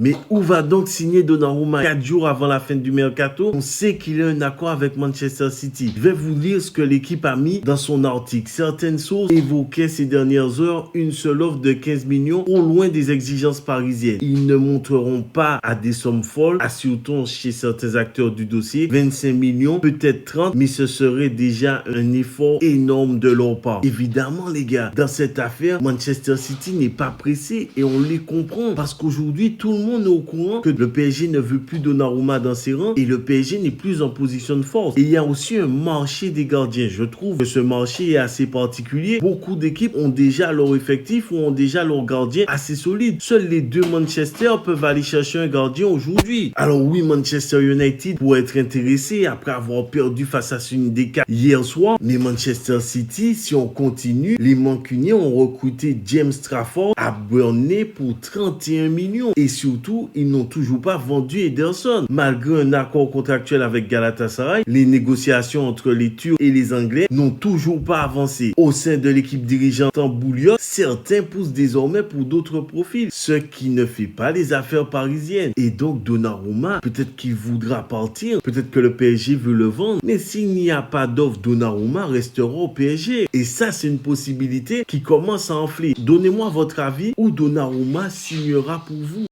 Mais où va donc signer Donnarumma 4 jours avant la fin du mercato? On sait qu'il a un accord avec Manchester City. Je vais vous lire ce que l'équipe a mis dans son article. Certaines sources évoquaient ces dernières heures une seule offre de 15 millions au loin des exigences parisiennes. Ils ne montreront pas à des sommes folles, assure-t-on chez certains acteurs du dossier. 25 millions, peut-être 30, mais ce serait déjà un effort énorme de leur part. Évidemment les gars, dans cette affaire, Manchester City n'est pas pressé et on les comprend parce qu'aujourd'hui tout le monde est au courant que le PSG ne veut plus Donnarumma dans ses rangs et le PSG n'est plus en position de force. Et il y a aussi un marché des gardiens. Je trouve que ce marché est assez particulier. Beaucoup d'équipes ont déjà leur effectif ou ont déjà leur gardien assez solide. Seuls les deux Manchester peuvent aller chercher un gardien aujourd'hui. Alors oui, Manchester United pourrait être intéressé après avoir perdu face à Sunday hier soir. Mais Manchester City, si on continue, les Mancuniens ont recruté James Trafford à Burnley pour 31 millions. Et surtout, ils n'ont toujours pas vendu Ederson. Malgré un accord contractuel avec Galatasaray, les négociations entre les Turcs et les Anglais n'ont toujours pas avancé. Au sein de l'équipe dirigeante en Bouliot, certains poussent désormais pour d'autres profils, ce qui ne fait pas les affaires parisiennes. Et donc Donnarumma, peut-être qu'il voudra partir, peut-être que le PSG veut le vendre, mais s'il n'y a pas d'offre, Donnarumma restera au PSG. Et ça, c'est une possibilité qui commence à enfler. Donnez-moi votre avis où Donnarumma signera pour vous.